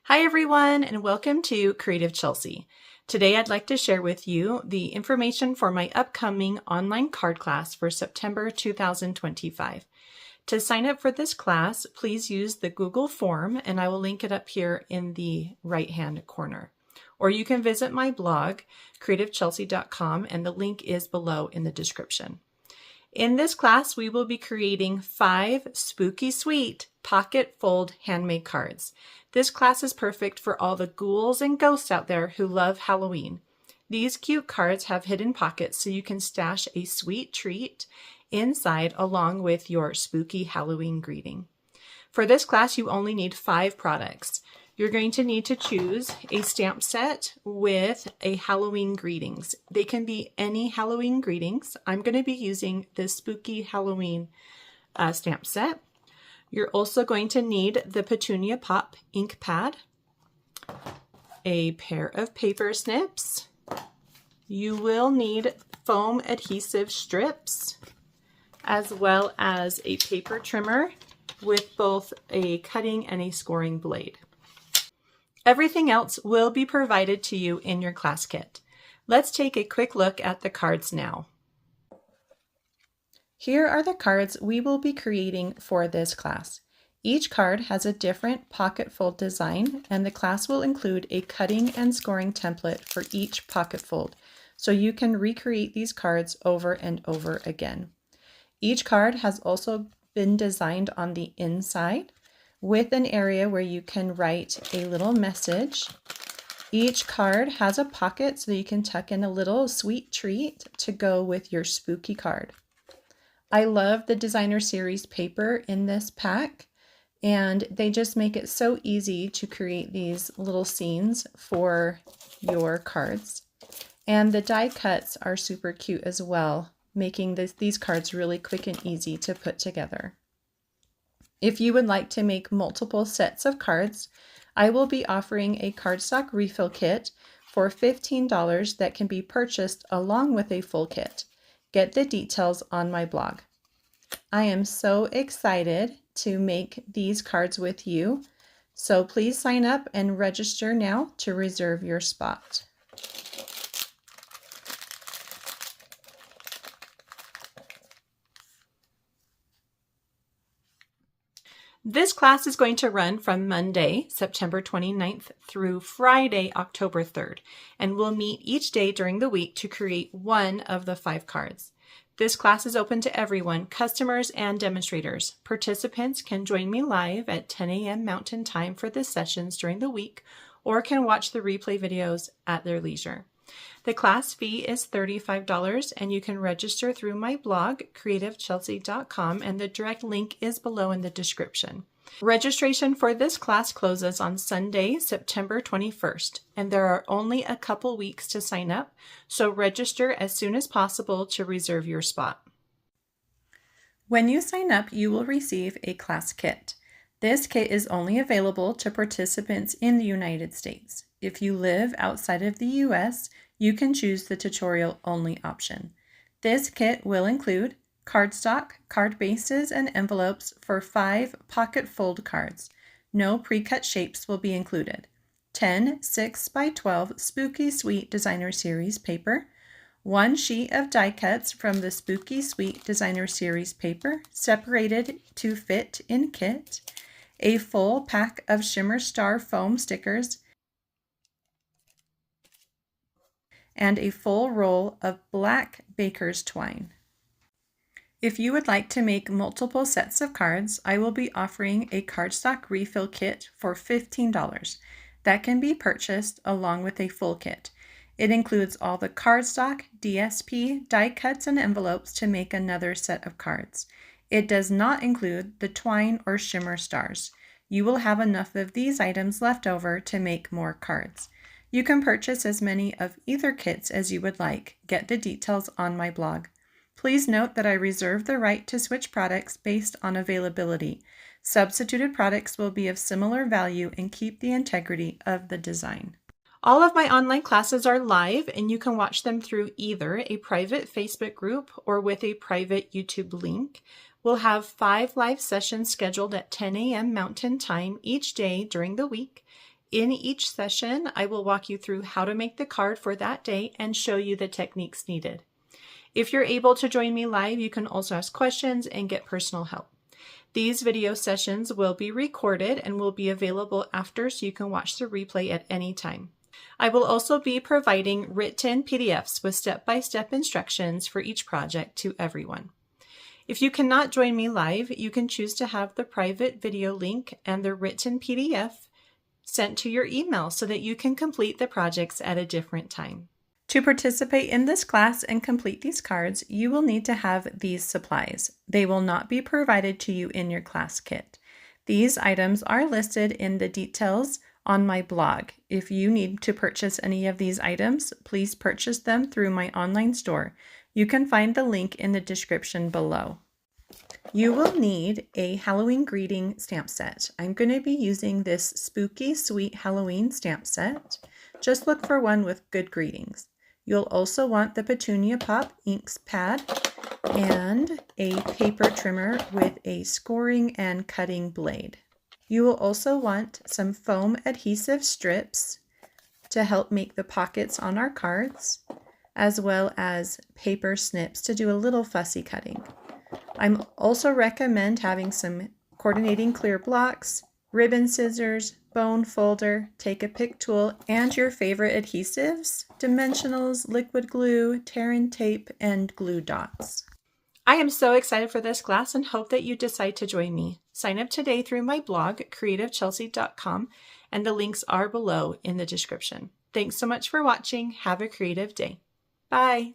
Hi everyone, and welcome to Creative Chelsea. Today I'd like to share with you the information for my upcoming online card class for September 2025. To sign up for this class, please use the Google form, and I will link it up here in the right-hand corner. Or you can visit my blog, creativechelsea.com, and the link is below in the description. In this class, we will be creating 5 spooky sweet pocket fold handmade cards. This class is perfect for all the ghouls and ghosts out there who love Halloween. These cute cards have hidden pockets so you can stash a sweet treat inside along with your spooky Halloween greeting. For this class, you only need 5 products. You're going to need to choose a stamp set with a Halloween greetings. They can be any Halloween greetings. I'm going to be using this spooky Halloween stamp set. You're also going to need the Petunia Pop ink pad, a pair of paper snips. You will need foam adhesive strips, as well as a paper trimmer with both a cutting and a scoring blade. Everything else will be provided to you in your class kit. Let's take a quick look at the cards now. Here are the cards we will be creating for this class. Each card has a different pocket fold design, and the class will include a cutting and scoring template for each pocket fold, so you can recreate these cards over and over again. Each card has also been designed on the inside with an area where you can write a little message. Each card has a pocket so you can tuck in a little sweet treat to go with your spooky card. I love the designer series paper in this pack, and they just make it so easy to create these little scenes for your cards. And the die cuts are super cute as well, making these cards really quick and easy to put together. If you would like to make multiple sets of cards, I will be offering a cardstock refill kit for $15 that can be purchased along with a full kit. Get the details on my blog. I am so excited to make these cards with you, so please sign up and register now to reserve your spot. This class is going to run from Monday, September 29th through Friday, October 3rd, and we'll meet each day during the week to create one of the 5 cards. This class is open to everyone, customers and demonstrators. Participants can join me live at 10 a.m. Mountain Time for the sessions during the week, or can watch the replay videos at their leisure. The class fee is $35, and you can register through my blog, creativechelsea.com, and the direct link is below in the description. Registration for this class closes on Sunday, September 21st, and there are only a couple weeks to sign up, so register as soon as possible to reserve your spot. When you sign up, you will receive a class kit. This kit is only available to participants in the United States. If you live outside of the US, you can choose the tutorial only option. This kit will include cardstock, card bases, and envelopes for 5 pocket fold cards. No pre-cut shapes will be included. 10 6x12 Spooky Sweet Designer Series paper, 1 sheet of die cuts from the Spooky Sweet Designer Series paper, separated to fit in kit, a full pack of Shimmer Star foam stickers, and a full roll of black baker's twine. If you would like to make multiple sets of cards, I will be offering a cardstock refill kit for $15 that can be purchased along with a full kit. It includes all the cardstock, DSP, die cuts, and envelopes to make another set of cards. It does not include the twine or shimmer stars. You will have enough of these items left over to make more cards. You can purchase as many of either kits as you would like. Get the details on my blog. Please note that I reserve the right to switch products based on availability. Substituted products will be of similar value and keep the integrity of the design. All of my online classes are live, and you can watch them through either a private Facebook group or with a private YouTube link. We'll have 5 live sessions scheduled at 10 a.m. Mountain Time each day during the week. In each session, I will walk you through how to make the card for that day and show you the techniques needed. If you're able to join me live, you can also ask questions and get personal help. These video sessions will be recorded and will be available after, so you can watch the replay at any time. I will also be providing written PDFs with step-by-step instructions for each project to everyone. If you cannot join me live, you can choose to have the private video link and the written PDF sent to your email so that you can complete the projects at a different time. To participate in this class and complete these cards, you will need to have these supplies. They will not be provided to you in your class kit. These items are listed in the details on my blog. If you need to purchase any of these items, please purchase them through my online store. You can find the link in the description below. You will need a Halloween greeting stamp set. I'm going to be using this Spooky Sweet Halloween stamp set. Just look for one with good greetings. You'll also want the Petunia Pop inks pad and a paper trimmer with a scoring and cutting blade. You will also want some foam adhesive strips to help make the pockets on our cards, as well as paper snips to do a little fussy cutting. I also recommend having some coordinating clear blocks, ribbon scissors, bone folder, take a pick tool, and your favorite adhesives, dimensionals, liquid glue, tear and tape, and glue dots. I am so excited for this class and hope that you decide to join me. Sign up today through my blog, creativechelsea.com, and the links are below in the description. Thanks so much for watching. Have a creative day. Bye.